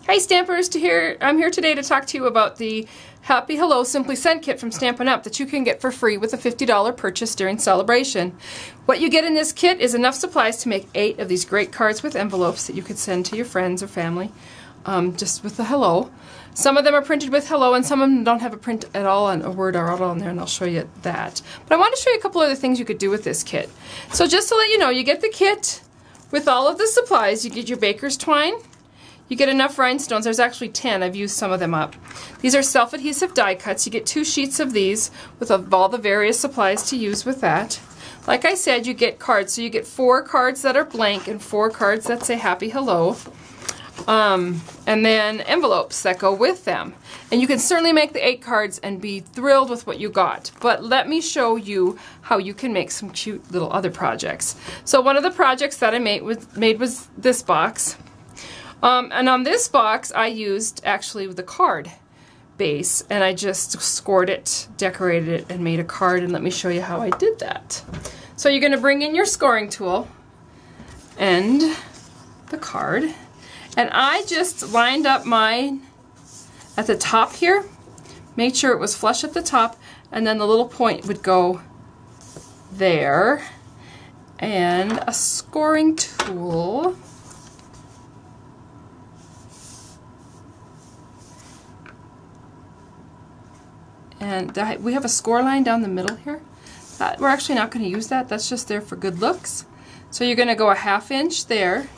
Hey Stampers, I'm here today to talk to you about the Happy Hello Simply Sent kit from Stampin' Up! That you can get for free with a $50 purchase during celebration. What you get in this kit is enough supplies to make 8 of these great cards with envelopes that you could send to your friends or family, just with the hello. Some of them are printed with hello and some of them don't have a print at all and a word are all on there, and I'll show you that. But I want to show you a couple other things you could do with this kit. So just to let you know, you get the kit with all of the supplies. You get your baker's twine. You get enough rhinestones. There's actually 10. I've used some of them up. These are self-adhesive die cuts. You get 2 sheets of these with all the various supplies to use with that. Like I said, you get cards. So you get 4 cards that are blank and 4 cards that say Happy Hello. And then envelopes that go with them. And you can certainly make the 8 cards and be thrilled with what you got. But let me show you how you can make some cute little other projects. So one of the projects that I made was this box. And on this box I used actually the card base, and I just scored it, decorated it, and made a card, and let me show you how I did that. So you're going to bring in your scoring tool and the card, and I just lined up mine at the top here, made sure it was flush at the top, and then the little point would go there, and a scoring tool. And we have a score line down the middle here. We're actually not going to use that. That's just there for good looks. So you're going to go a 1/2 inch there.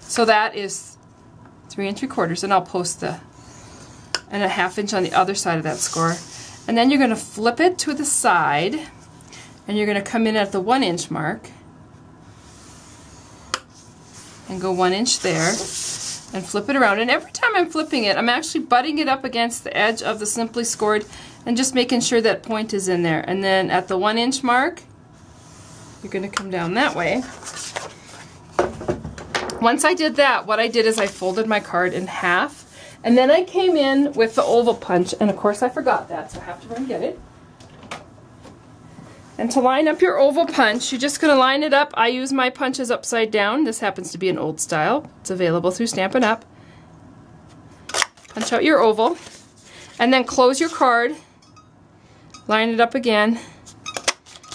So that is 3 3/4, and I'll post and a 1/2 inch on the other side of that score. And then you're going to flip it to the side, and you're going to come in at the 1 inch mark and go 1 inch there. And flip it around, and every time I'm flipping it, I'm actually butting it up against the edge of the Simply Scored and just making sure that point is in there. And then at the 1 inch mark, you're going to come down that way. Once I did that, what I did is I folded my card in half, and then I came in with the oval punch, and of course I forgot that, so I have to run and get it. And to line up your oval punch, you're just going to line it up. I use my punches upside down. This happens to be an old style. It's available through Stampin' Up. Punch out your oval, and then close your card, line it up again,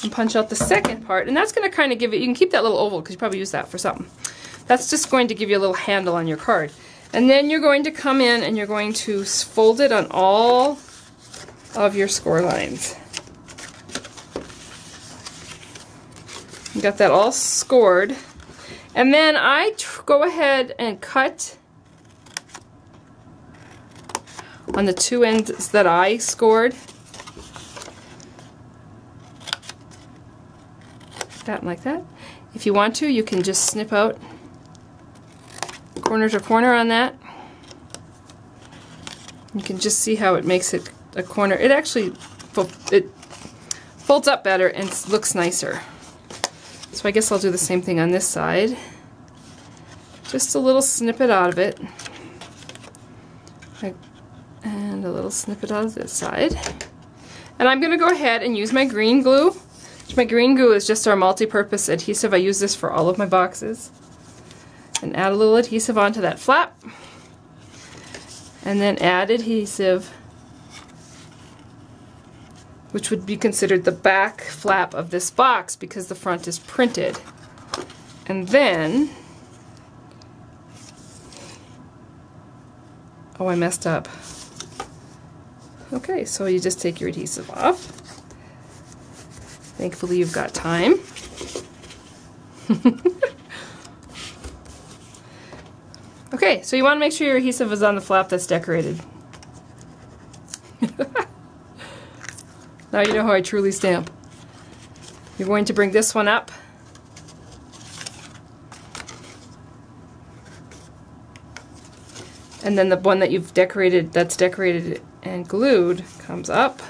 and punch out the second part. And that's going to kind of give it, you can keep that little oval because you probably use that for something. That's just going to give you a little handle on your card. And then you're going to come in and you're going to fold it on all of your score lines. You got that all scored, and then I go ahead and cut on the 2 ends that I scored. That like that. If you want to, you can just snip out corner to corner on that. You can just see how it makes it a corner. It actually folds up better and looks nicer. So I guess I'll do the same thing on this side. Just a little snippet out of it. And a little snippet out of this side. And I'm going to go ahead and use my green glue. My green glue is just our multi-purpose adhesive. I use this for all of my boxes. And add a little adhesive onto that flap. And then add adhesive, which would be considered the back flap of this box because the front is printed. And then, oh, I messed up. Okay, so you just take your adhesive off. Thankfully you've got time. Okay, so you want to make sure your adhesive is on the flap that's decorated. Now you know how I truly stamp. You're going to bring this one up. And then the one that you've decorated, that's decorated and glued, comes up.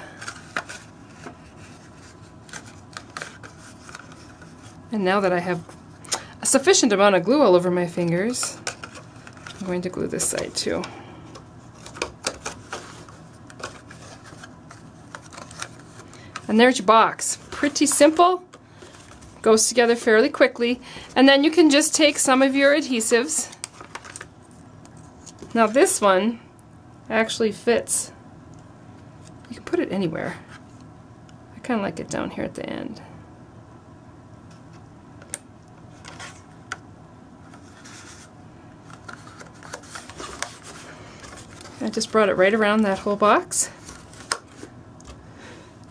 And now that I have a sufficient amount of glue all over my fingers, I'm going to glue this side too. And there's your box. Pretty simple. Goes together fairly quickly. And then you can just take some of your adhesives Now this one actually fits. You can put it anywhere. I kind of like it down here at the end. I just brought it right around that whole box.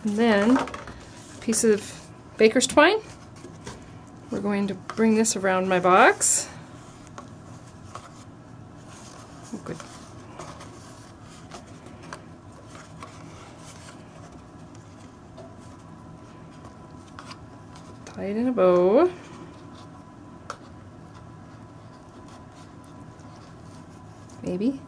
And then a piece of baker's twine. We're going to bring this around my box. Oh, good. Tie it in a bow. Maybe.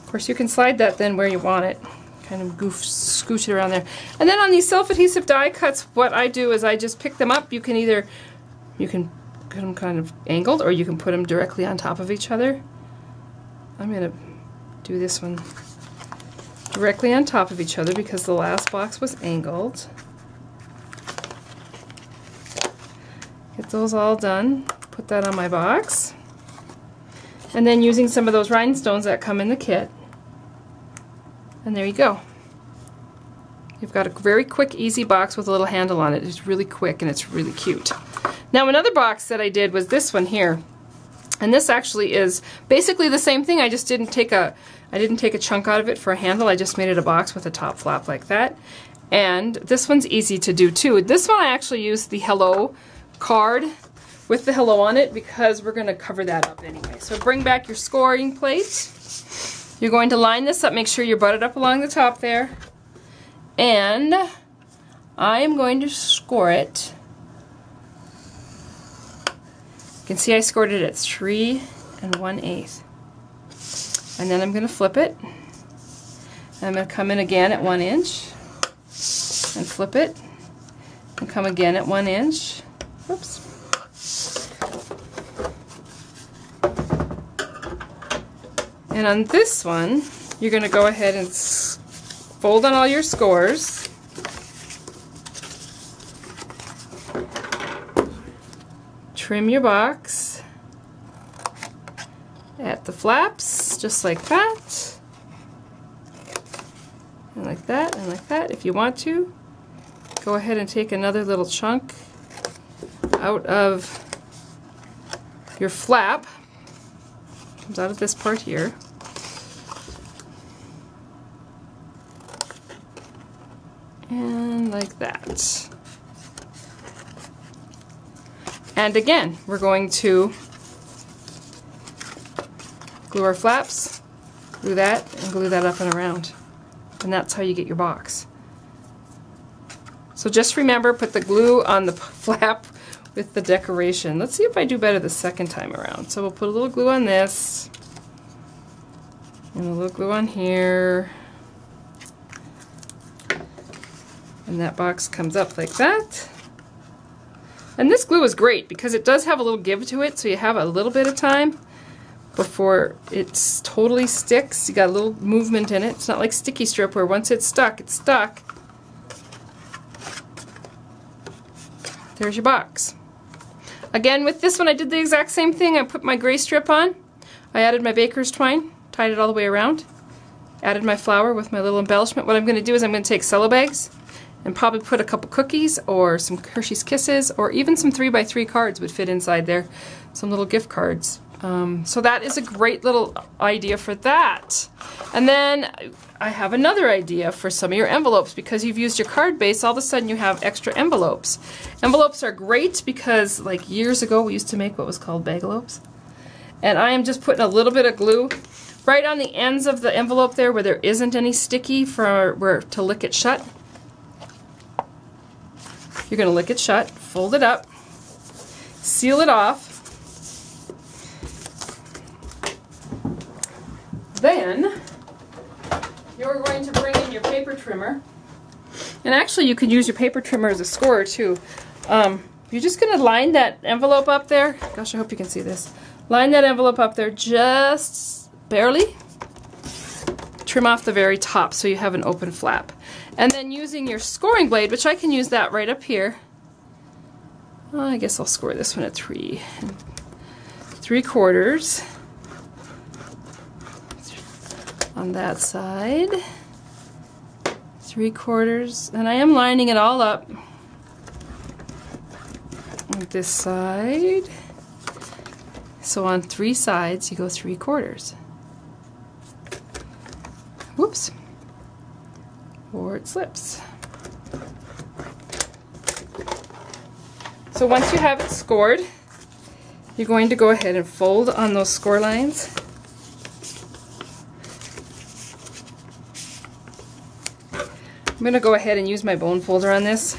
Of course, you can slide that then where you want it. Kind of scooch it around there. And then on these self-adhesive die cuts, what I do is I just pick them up. You can put them kind of angled, or you can put them directly on top of each other. I'm going to do this one directly on top of each other because the last box was angled. Get those all done. Put that on my box. And then using some of those rhinestones that come in the kit. And there you go. You've got a very quick, easy box with a little handle on it. It's really quick and it's really cute. Now another box that I did was this one here. And this actually is basically the same thing. I just didn't take a chunk out of it for a handle. I just made it a box with a top flap like that. And this one's easy to do too. This one I actually used the hello card with the hello on it because we're going to cover that up anyway. So bring back your scoring plate. You're going to line this up, make sure you're butted up along the top there. And I am going to score it. You can see I scored it at 3 1/8. And then I'm going to flip it. And I'm going to come in again at 1 inch. And flip it. And come again at 1 inch. Whoops. And on this one, you're going to go ahead and fold on all your scores. Trim your box at the flaps, just like that. And like that, and like that. If you want to, go ahead and take another little chunk out of your flap. Comes out of this part here. And like that. And again, we're going to glue our flaps, glue that, and glue that up and around. And that's how you get your box. So just remember, put the glue on the flap with the decoration. Let's see if I do better the second time around. So we'll put a little glue on this, and a little glue on here. And that box comes up like that. And this glue is great because it does have a little give to it, so you have a little bit of time before it totally sticks. You got a little movement in it. It's not like sticky strip where once it's stuck, it's stuck. There's your box. Again, with this one I did the exact same thing. I put my gray strip on. I added my baker's twine, tied it all the way around, added my flower with my little embellishment. What I'm going to do is I'm going to take cello bags and probably put a couple cookies or some Hershey's Kisses, or even some 3x3 cards would fit inside there. Some little gift cards. So that is a great little idea for that. And then I have another idea for some of your envelopes. Because you've used your card base, all of a sudden you have extra envelopes. Envelopes are great because like years ago we used to make what was called bagalopes. And I am just putting a little bit of glue right on the ends of the envelope there where there isn't any sticky to lick it shut. You're going to lick it shut, fold it up, seal it off. Then you're going to bring in your paper trimmer. And actually you could use your paper trimmer as a scorer too. You're just going to line that envelope up there. Gosh, I hope you can see this. Line that envelope up there just barely. Trim off the very top so you have an open flap. And then using your scoring blade, which I can use that right up here, I guess I'll score this one at 3 3/4 on that side, 3/4, and I am lining it all up on this side. So on 3 sides you go 3/4. Whoops, or it slips. So once you have it scored, you're going to go ahead and fold on those score lines. I'm going to go ahead and use my bone folder on this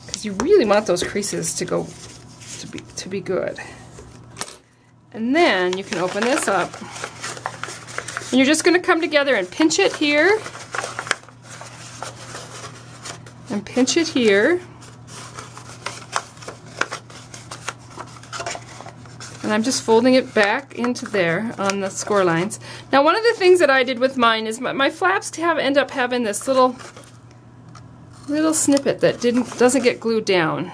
because you really want those creases to be good. And then you can open this up and you're just going to come together and pinch it here and pinch it here. And I'm just folding it back into there on the score lines. Now one of the things that I did with mine is my flaps end up having this little snippet that doesn't get glued down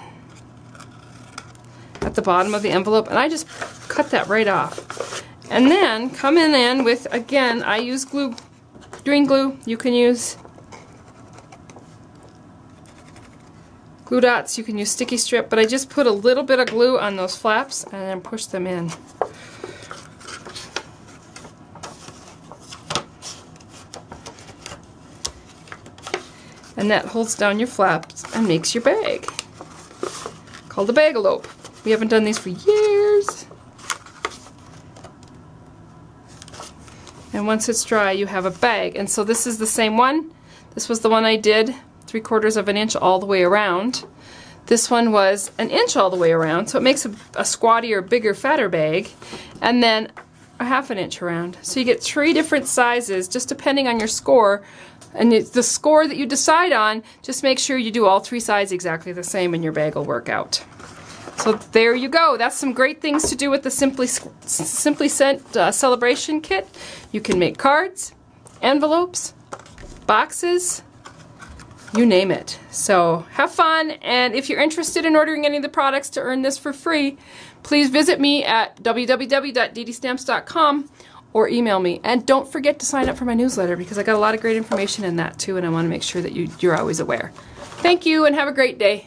at the bottom of the envelope, and I just cut that right off. And then come in with, again, I use glue, green glue. You can use glue dots, you can use sticky strip, but I just put a little bit of glue on those flaps and then push them in. And that holds down your flaps and makes your bag. Called a bagalope. We haven't done these for years. And once it's dry, you have a bag. And so this is the same one. This was the one I did 3/4 of an inch all the way around. This one was 1 inch all the way around, so it makes a squattier, bigger, fatter bag, and then a 1/2 inch around. So you get 3 different sizes, just depending on your score. And it's the score that you decide on, just make sure you do all 3 sides exactly the same and your bag will work out. So there you go. That's some great things to do with the Simply Sent celebration kit. You can make cards, envelopes, boxes, you name it. So have fun, and if you're interested in ordering any of the products to earn this for free, please visit me at www.DDStamps.com or email me. And don't forget to sign up for my newsletter because I got a lot of great information in that too, and I want to make sure that you're always aware. Thank you and have a great day.